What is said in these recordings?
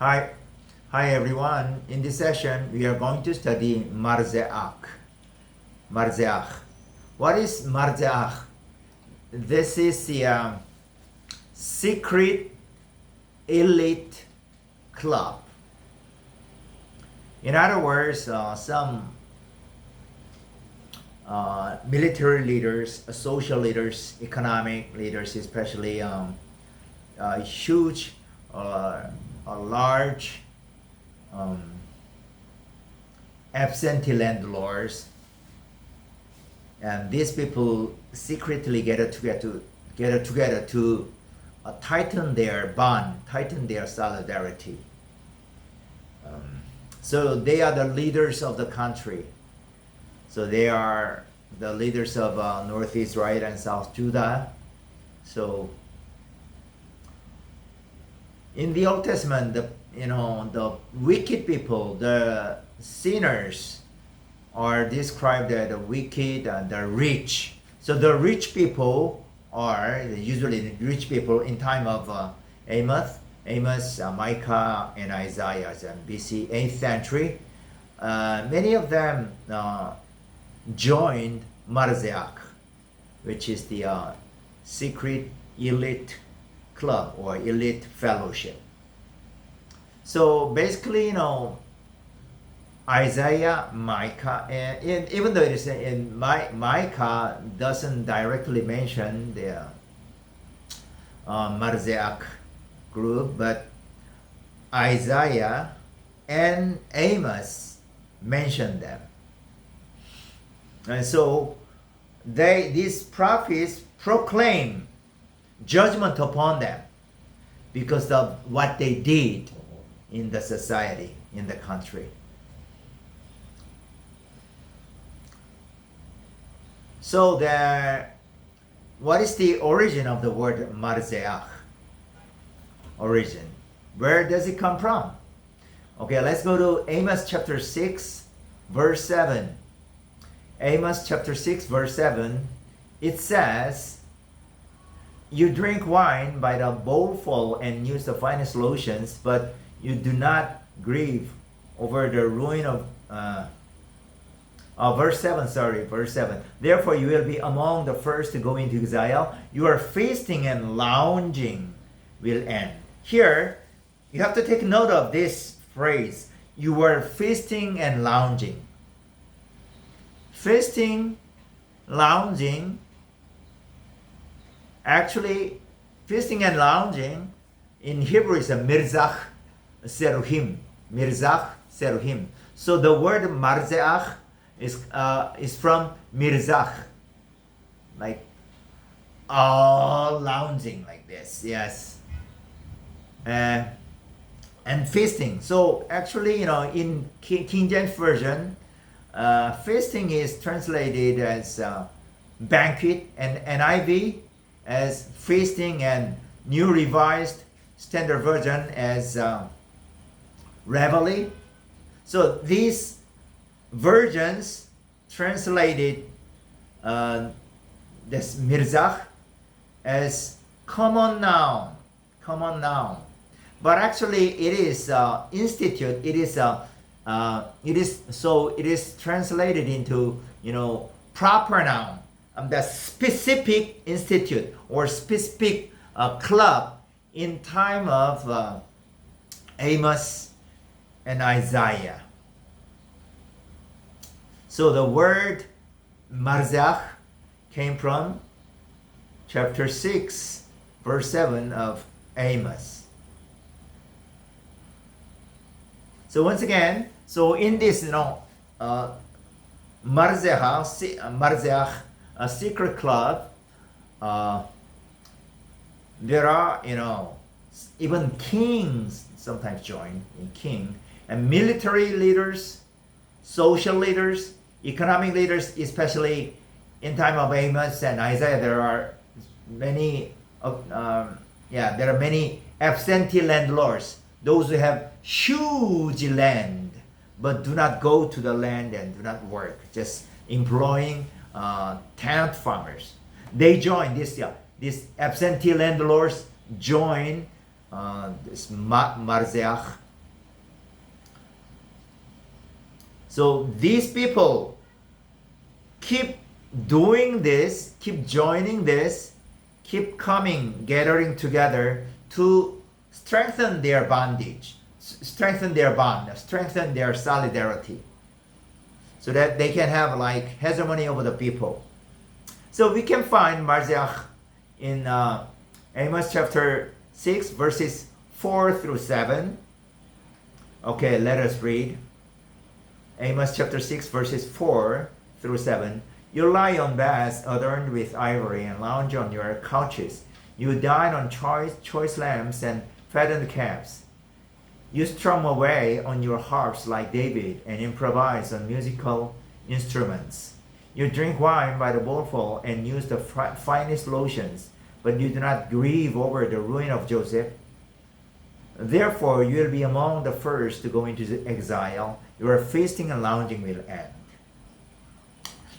Hi, hi everyone. In this session, we are going to study Marzeach. Marzeach. What is Marzeach? This is the secret elite club. In other words, some military leaders, social leaders, economic leaders, especially huge, large absentee landlords, and these people secretly gather together to tighten their bond, tighten their solidarity. So they are the leaders of the country. So they are the leaders of Northeast, right, and South Judah. So in the Old Testament, the wicked people, the sinners, are described as the wicked and the rich. So the rich people are usually the rich people in time of Amos, Micah, and Isaiah, and BC 8th century. Many of them joined Marzeach, which is the secret elite club or elite fellowship. So basically, Isaiah, Micah, and even though it is in Micah doesn't directly mention the Marzeach group, but Isaiah and Amos mention them. And so these prophets proclaim judgment upon them because of what they did in the society, in the country. So what is the origin of the word Marzeach? Origin. Where does it come from? Okay, let's go to Amos chapter 6, verse 7. Amos chapter 6, verse 7. It says, "You drink wine by the bowlful and use the finest lotions, but you do not grieve over the ruin of verse 7. Therefore you will be among the first to go into exile. Your feasting and lounging will end." Here, you have to take note of this phrase. You were feasting and lounging. Feasting, lounging. Actually, feasting and lounging in Hebrew is a mirzach seruhim. Mirzach seruhim. So the word marzeach is from mirzach, like all lounging like this. Yes. And feasting. So actually, in King James Version, feasting is translated as banquet, and NIV as feasting, and New Revised Standard Version as revelry. So these versions translated this mirzach as common noun. But actually, it is institute. It is translated into proper noun. The specific institute or specific club in time of Amos and Isaiah. So the word Marzeach came from chapter 6, verse 7 of Amos. So once again, in this, Marzeach, a secret club, there are, even kings sometimes join in king, and military leaders, social leaders, economic leaders, especially in time of Amos and Isaiah. There are many absentee landlords, those who have huge land but do not go to the land and do not work, just employing tenant farmers. They join these absentee landlords join this Marzeach So these people keep doing this, keep joining this, keep coming, gathering together to strengthen their bondage, strengthen their bond, strengthen their solidarity, so that they can have like hegemony over the people. So we can find Marziach in Amos chapter 6 verses 4 through 7. Okay, let us read. Amos chapter 6 verses 4 through 7. You lie on beds adorned with ivory and lounge on your couches. You dine on choice lambs and fattened calves. You strum away on your harps like David and improvise on musical instruments. You drink wine by the bowlful and use the finest lotions, but you do not grieve over the ruin of Joseph. Therefore, you will be among the first to go into exile. Your feasting and lounging will end.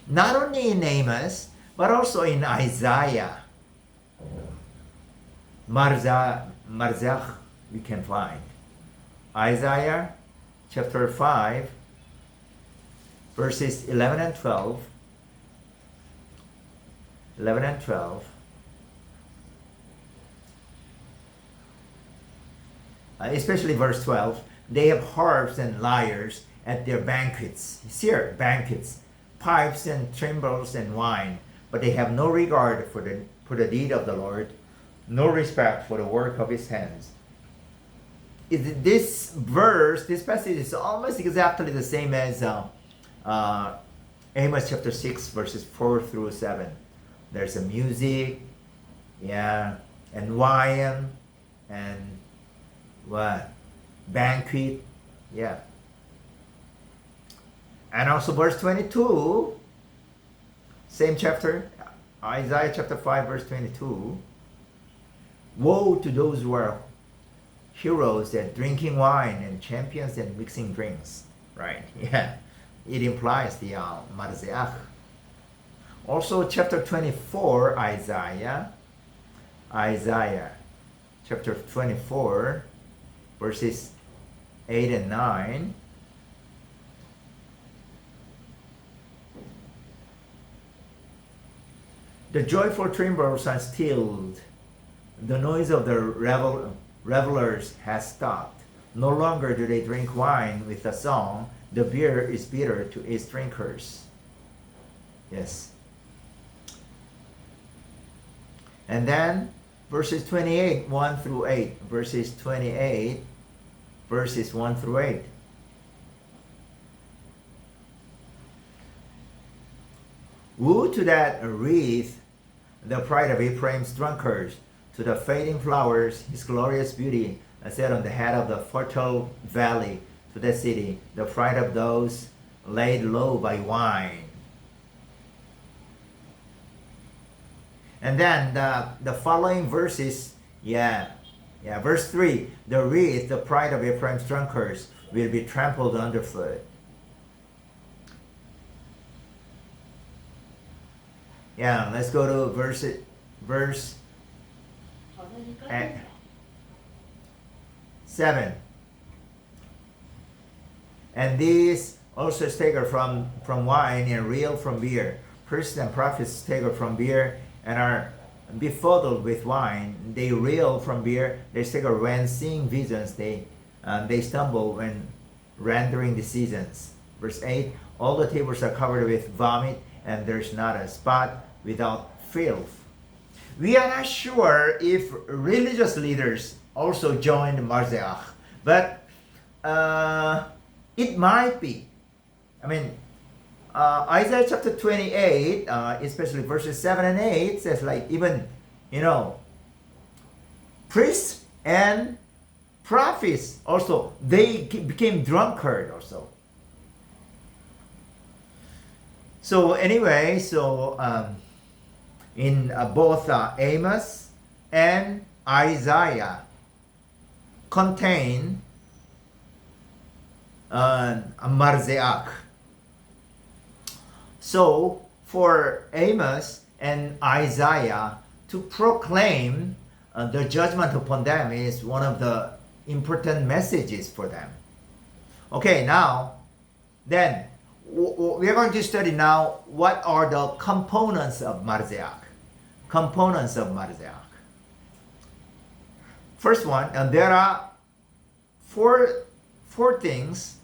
Not only in Amos, but also in Isaiah, Marziach we can find. Isaiah chapter 5, verses 11 and 12. 11 and 12. Especially verse 12. They have harps and lyres at their banquets. Here, banquets. Pipes and timbrels and wine. But they have no regard for the deed of the Lord, no respect for the work of his hands. This verse, this passage is almost exactly the same as Amos chapter 6 verses 4 through 7. There's a music, yeah, and wine, and what? Banquet, yeah. And also verse 22, same chapter, Isaiah chapter 5 verse 22. Woe to those who are heroes at drinking wine and champions at mixing drinks. Right, yeah. It implies the Marziach. Also chapter 24, Isaiah chapter 24, verses 8 and 9. The joyful timbrels are stilled. The noise of the revelers has stopped. No longer do they drink wine with a song. The beer is bitter to its drinkers. Yes. And then verses 28, 1 through 8. Verses 28, verses 1 through 8. Woe to that wreath, the pride of Ephraim's drunkards, to the fading flowers, his glorious beauty, set on the head of the fertile valley, to the city, the pride of those laid low by wine. And then the following verses, verse 3, the wreath, the pride of Ephraim's drunkards, will be trampled underfoot. Yeah, let's go to verse 7. And these also stagger from wine and reel from beer. Priests and prophets stagger from beer and are befuddled with wine. They reel from beer. They stagger when seeing visions. They stumble when rendering decisions. Verse 8, all the tables are covered with vomit, and there's not a spot without filth. We are not sure if religious leaders also joined Marziach, but it might be. I mean, Isaiah chapter 28, especially verses 7 and 8, says like even, priests and prophets also, they became drunkard also. So anyway, in both Amos and Isaiah contain a Marziach. So for Amos and Isaiah to proclaim the judgment upon them is one of the important messages for them. Okay, now Then we are going to study now what are the components of Marzeach. Components of Marzeach. First one, and there are four things.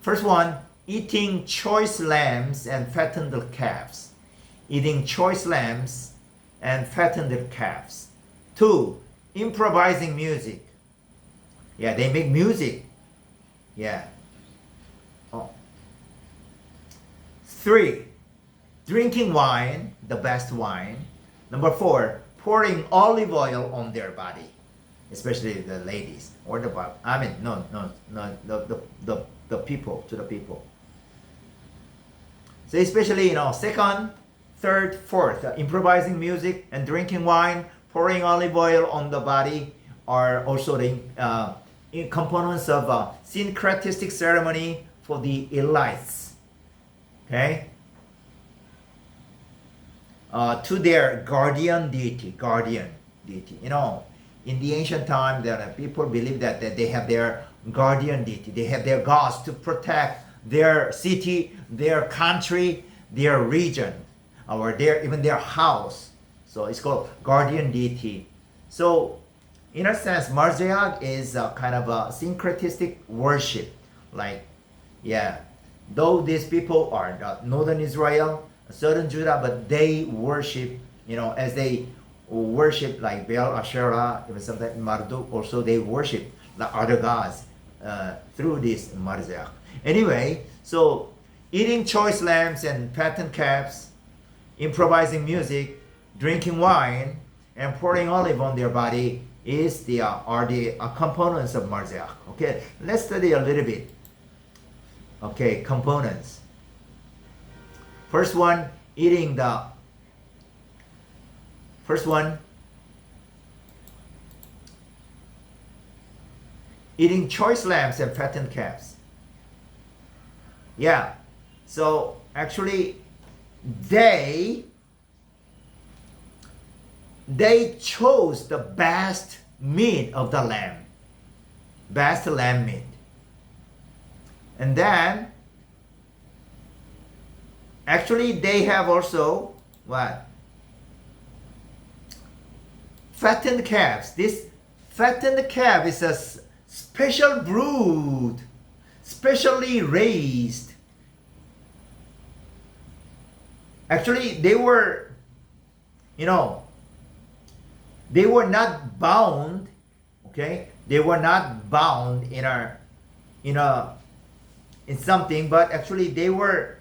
First one, eating choice lambs and fattened calves. Eating choice lambs and fattened calves. 2, improvising music. Yeah, they make music. Yeah. Oh. 3, drinking wine, the best wine. Number 4, pouring olive oil on their body, especially the ladies or the the people, to the people. So especially, second, third, fourth, improvising music and drinking wine, pouring olive oil on the body are also the components of syncretistic ceremony for the elites. Okay? To their guardian deity. In the ancient time, there people believe that they have their guardian deity. They have their gods to protect their city, their country, their region, or even their house. So it's called guardian deity. So in a sense, Marzeach is a kind of a syncretistic worship. Though these people are northern Israel, southern Judah, but they worship, as they worship like Baal, Asherah, even sometimes Marduk, also they worship the other gods through this Marzeach. Anyway, so eating choice lambs and fattened calves, improvising music, drinking wine, and pouring olive on their body are the components of Marzeach. Okay, let's study a little bit. Okay, components. First one, eating choice lambs and fattened calves. Yeah, so actually they chose the best meat of the lamb. Best lamb meat. And then actually they have also what? Fattened calves. This fattened calf is a special brood, specially raised. Actually, they were not bound. Okay, they were not bound in something, but actually they were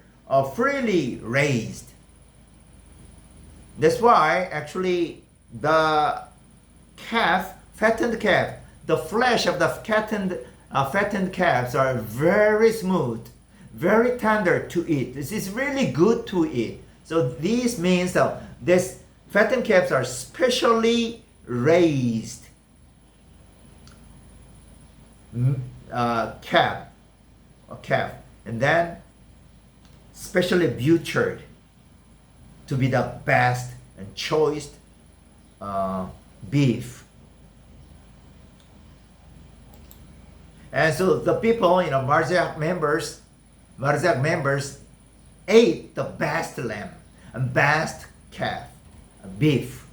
freely raised. That's why actually the fattened calf, the flesh of the fattened calves are very smooth, very tender to eat. This is really good to eat. So this means that this fattened calves are specially raised calf, and then specially butchered to be the best and choice beef. And so the people, Marzeach members ate the best lamb and best calf, beef.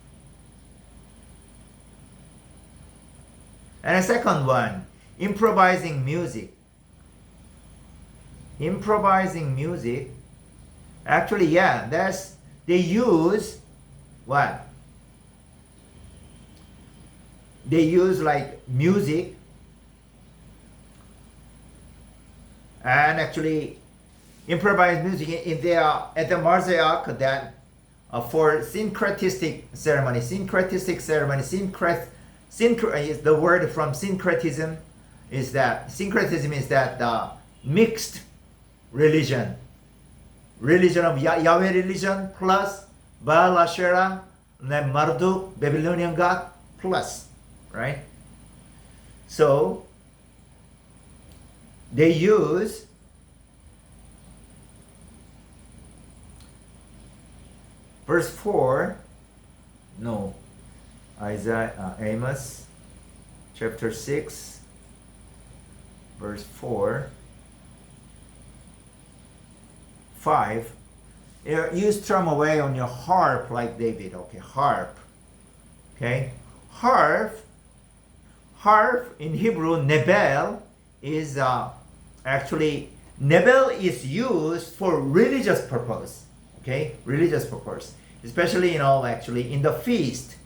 And a second one, improvising music. Actually, they use what? They use like music, and actually improvised music at the Marzeach that for syncretistic ceremony. The word from syncretism is that mixed religion of Yahweh religion plus Baal, Asherah, and then Marduk, Babylonian god plus, right? So they use verse 4, Amos chapter 6 verse 4. 5, you strum away on your harp like David. Okay, harp. Okay, harp in Hebrew, nebel, is actually, nebel is used for religious purpose. Okay, religious purpose, especially actually in the feast.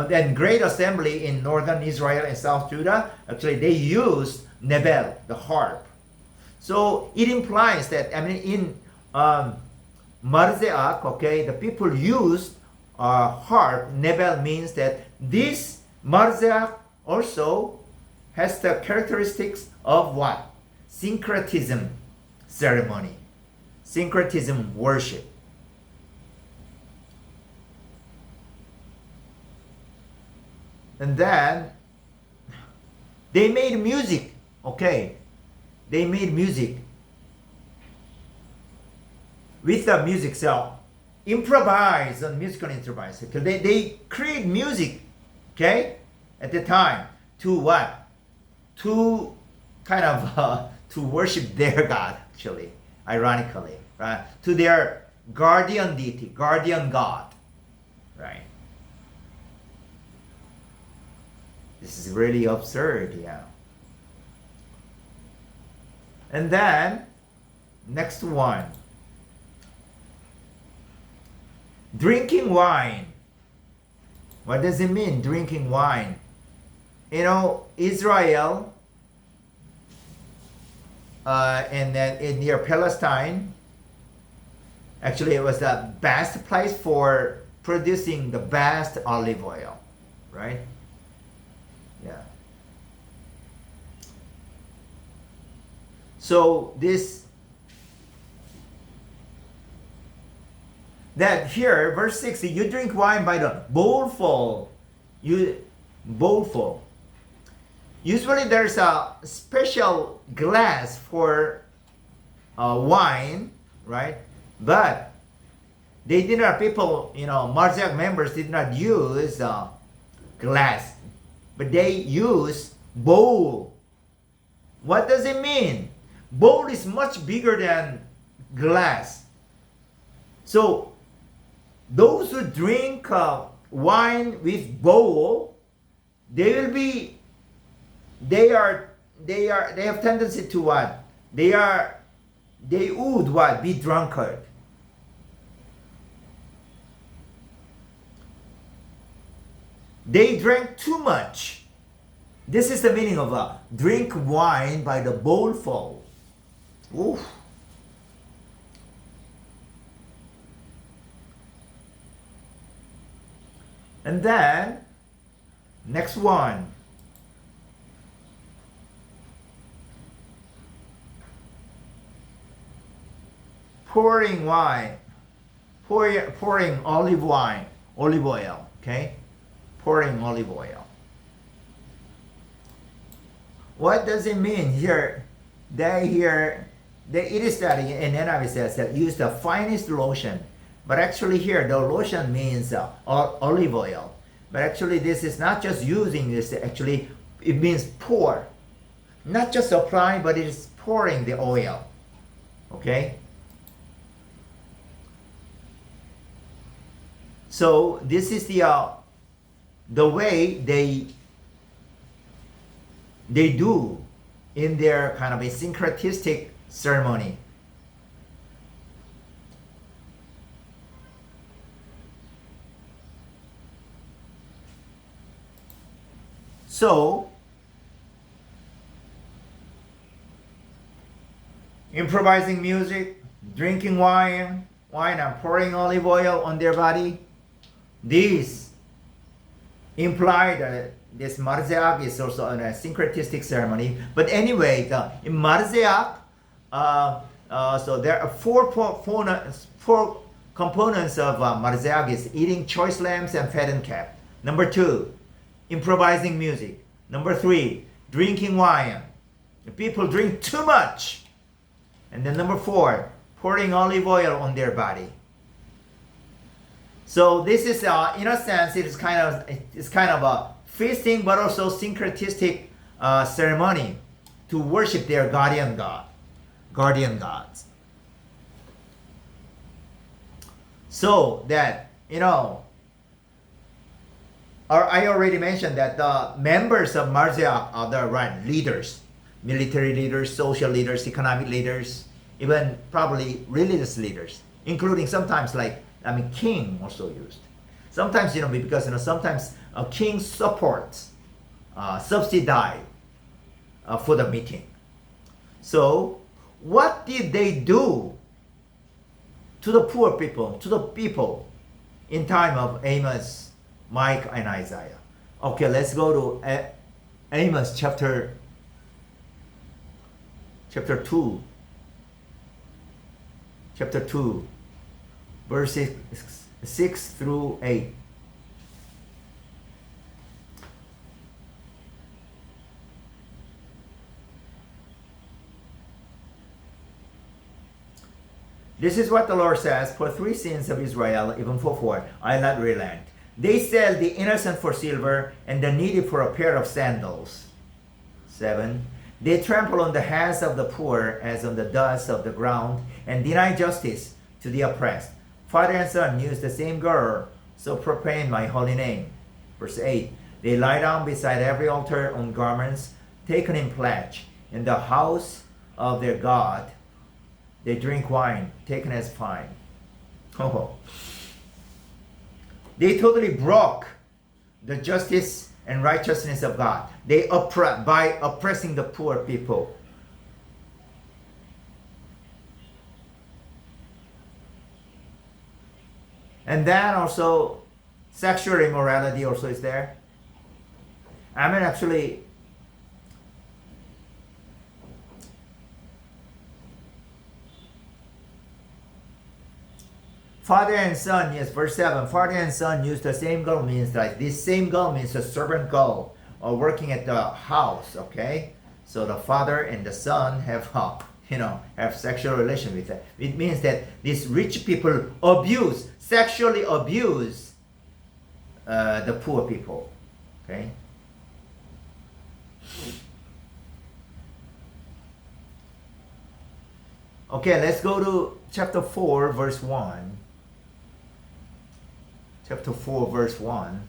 Then great assembly in northern Israel and South Judah, actually they used nebel, the harp. So it implies that, in Marzeach, okay, the people used harp. Nebel means that this Marzeach also has the characteristics of what? Syncretism ceremony, syncretism worship. And then they made music, okay? They made music with the music, so improvise on musical instruments. They create music, okay, at the time to what? To kind of to worship their God, actually, ironically, right? To their guardian deity, guardian God, right? This is really absurd, yeah. And then, next one. Drinking wine. What does it mean, drinking wine? Israel, and then in near Palestine, actually it was the best place for producing the best olive oil, right? Yeah. So that here, verse 60, you drink wine by the bowlful. Bowlful. Usually there's a special glass for wine, right? But they did not, Marziak members did not use glass, but they use bowl. What does it mean? Bowl is much bigger than glass. So those who drink wine with bowl, they have tendency to what? They would what? Be drunkard. They drank too much. This is the meaning of drink wine by the bowlful. Oof. And then, next one. Pouring wine. Pouring olive oil. Okay? Pouring olive oil. What does it mean here? It is that in NIV says that use the finest lotion. But actually here, the lotion means olive oil. But actually this is not just using this, actually it means pour. Not just applying, but it is pouring the oil. Okay? So this is the way they do in their kind of a syncretistic ceremony. So, improvising music, drinking wine and pouring olive oil on their body, these imply that this Marzeach is also a syncretistic ceremony. But anyway, in Marzeach, so there are four components of Marzeach is eating choice lambs and fattened calf. Number 2, improvising music. Number 3, drinking wine. The people drink too much. And then number 4, pouring olive oil on their body. So this is, in a sense, it's kind of a feasting, but also syncretistic ceremony to worship their guardian gods. So that, or I already mentioned that the members of Marziak are the right leaders, military leaders, social leaders, economic leaders, even probably religious leaders, including sometimes king also used. Sometimes, because, sometimes a king supports, subsidize for the meeting. So, what did they do to the poor people, to the people in time of Amos, Micah, and Isaiah? Okay, let's go to Amos chapter 2. Chapter 2, verses 6 through 8. This is what the Lord says: for 3 sins of Israel, even for 4, I'll not relent. They sell the innocent for silver and the needy for a pair of sandals. 7. They trample on the heads of the poor as on the dust of the ground, and deny justice to the oppressed. Father and son use the same girl, so profane my holy name. Verse 8. They lie down beside every altar on garments taken in pledge. In the house of their God, they drink wine taken as fine. Oh. They totally broke the justice and righteousness of God. They by oppressing the poor people. And then also sexual immorality also is there. I mean, actually, father and son, yes, verse 7, father and son use the same girl, means like this same girl means a servant girl or working at the house, okay? So the father and the son have sexual relation with that. It means that these rich people sexually abuse the poor people, okay? Okay, let's go to chapter 4, verse 1. Chapter 4, verse 1.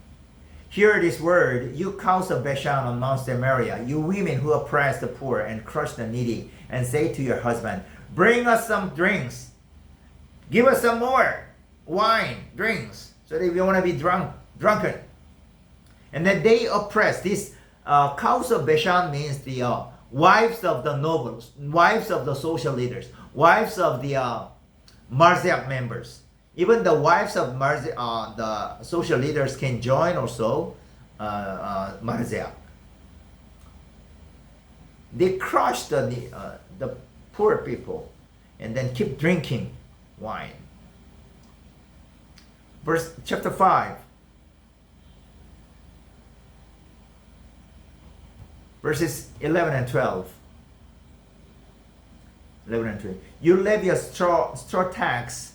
Hear this word, you cows of Bashan on Mount Samaria, you women who oppress the poor and crush the needy, and say to your husband, bring us some drinks. Give us some more wine, drinks, so that we want to be drunken. And that they oppress. These cows of Bashan means the wives of the nobles, wives of the social leaders, wives of the Marziak members. Even the wives of the social leaders can join also Marziak. They crush the poor people and then keep drinking wine. Chapter 5. Verses 11 and 12. 11 and 12. You levy a straw tax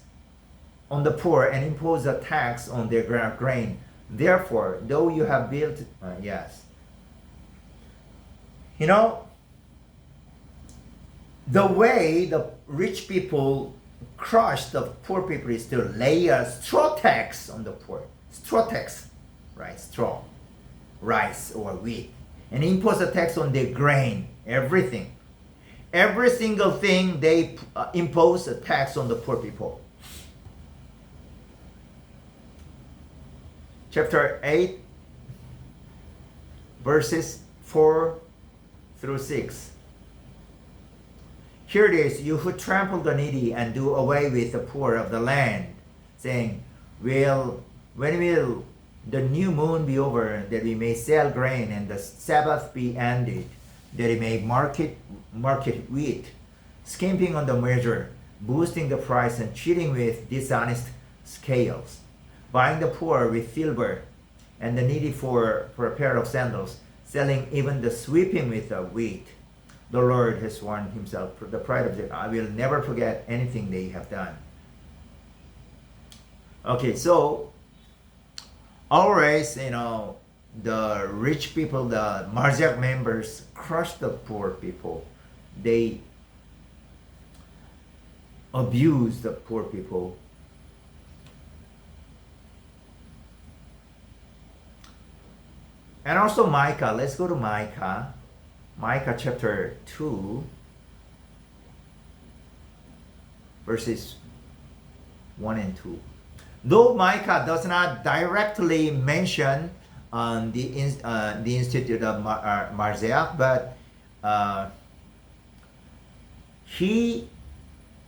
on the poor and impose a tax on their grain. Therefore, though you have built, the way the rich people crush the poor people is to lay a straw tax on the poor. Straw tax, right? Straw, rice or wheat. And impose a tax on their grain, everything. Every single thing they impose a tax on the poor people. Chapter 8, verses 4 through 6. Hear this, you who trample the needy and do away with the poor of the land, saying, when will the new moon be over, that we may sell grain, and the Sabbath be ended, that we may market wheat, skimping on the measure, boosting the price, and cheating with dishonest scales, buying the poor with silver, and the needy for a pair of sandals, selling even the sweeping with the wheat. The Lord has sworn himself, the pride of Jacob, I will never forget anything they have done. Okay, so always, the rich people, the Marziak members, crush the poor people. They abuse the poor people. And also Micah. Let's go to Micah. Micah chapter 2, verses 1 and 2. Though Micah does not directly mention the institute of Marziach, but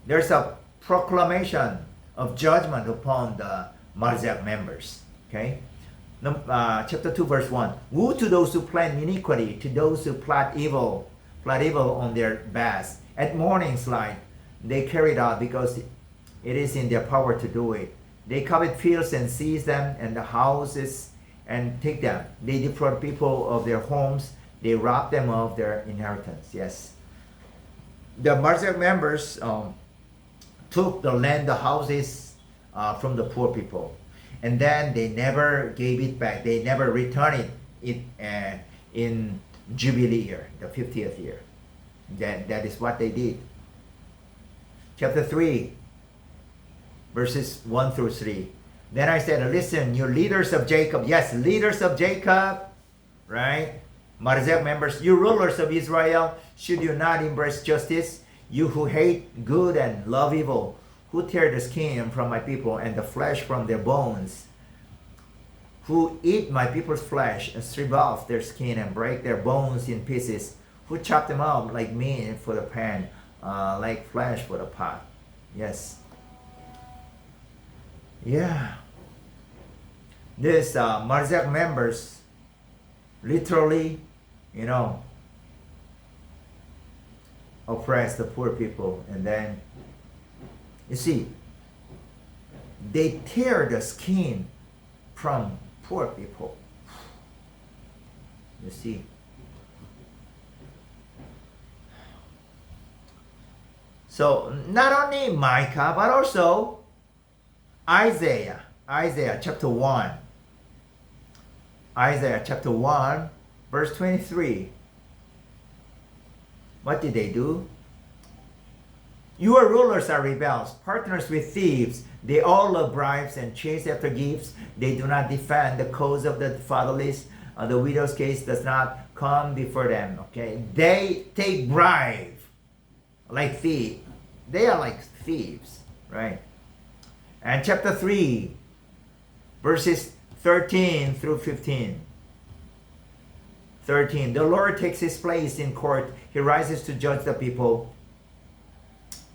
there's a proclamation of judgment upon the Marziach members. Okay, chapter 2, verse 1. Woe to those who plan iniquity, to those who plot evil on their beds. At morning's light, they carry it out because it is in their power to do it. They covet fields and seize them, and the houses and take them. They defraud people of their homes. They rob them of their inheritance. Yes. The Marziach members took the land, the houses from the poor people. And then they never gave it back. They never returned it in Jubilee year, the 50th year. That is what they did. Chapter 3, verses 1 through 3. Then I said, listen, you leaders of Jacob. Yes, leaders of Jacob, right? Marziach members, you rulers of Israel, should you not embrace justice? You who hate good and love evil, who tear the skin from my people and the flesh from their bones, who eat my people's flesh and strip off their skin and break their bones in pieces, who chop them up like meat for the pan, like flesh for the pot. Yes. Yeah. These Marziach members literally, oppress the poor people. And then, you see, they tear the skin from poor people. You see. So, not only Micah, but also Isaiah chapter 1. Isaiah chapter 1, verse 23. What did they do? Your rulers are rebels, partners with thieves. They all love bribes and chase after gifts. They do not defend the cause of the fatherless. The widow's case does not come before them. Okay, they take bribe like thieves. They are like thieves, right? And chapter 3, verses 13 through 15. 13. The Lord takes his place in court. He rises to judge the people.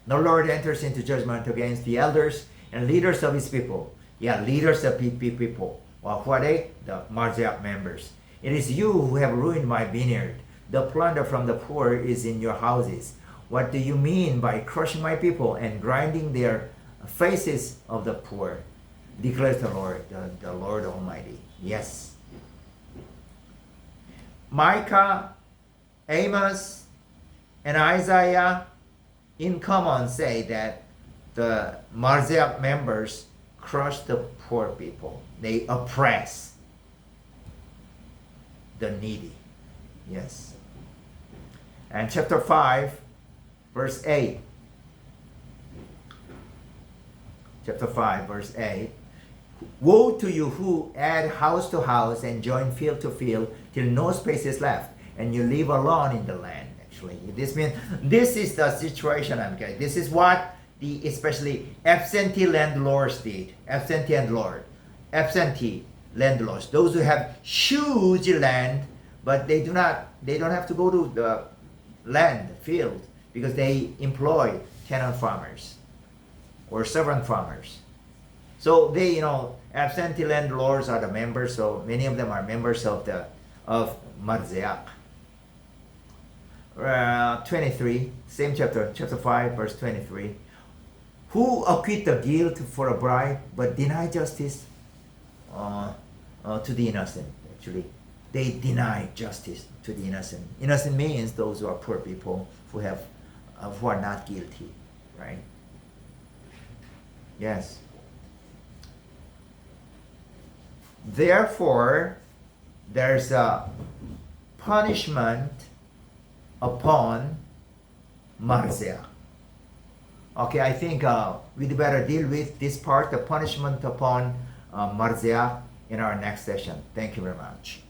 The Lord enters into judgment against the elders and leaders of his people. Yeah, leaders of people. Well, who are they? The Marziach members. It is you who have ruined my vineyard. The plunder from the poor is in your houses. What do you mean by crushing my people and grinding their faces of the poor? Declares the Lord, the Lord Almighty. Yes. Micah, Amos, and Isaiah in common say that the Marziach members crush the poor people. They oppress the needy. Yes. And chapter 5, verse 8. Chapter 5, verse 8. Woe to you who add house to house and join field to field till no space is left, and you live alone in the land. Actually, this means this is the situation. Okay, this is what the especially absentee landlords did. Absentee landlords, those who have huge land, but they don't have to go to the land field because they employ tenant farmers or servant farmers. So they, absentee landlords are the members. So many of them are members of Marziach. 23, same chapter 5, verse 23. Who acquit the guilt for a bribe, but deny justice to the innocent? Actually, they deny justice to the innocent. Innocent means those who are poor people who are not guilty, right? Yes. Therefore, there's a punishment upon Marziach. Okay, I think we'd better deal with this part, the punishment upon Marziach, in our next session. Thank you very much.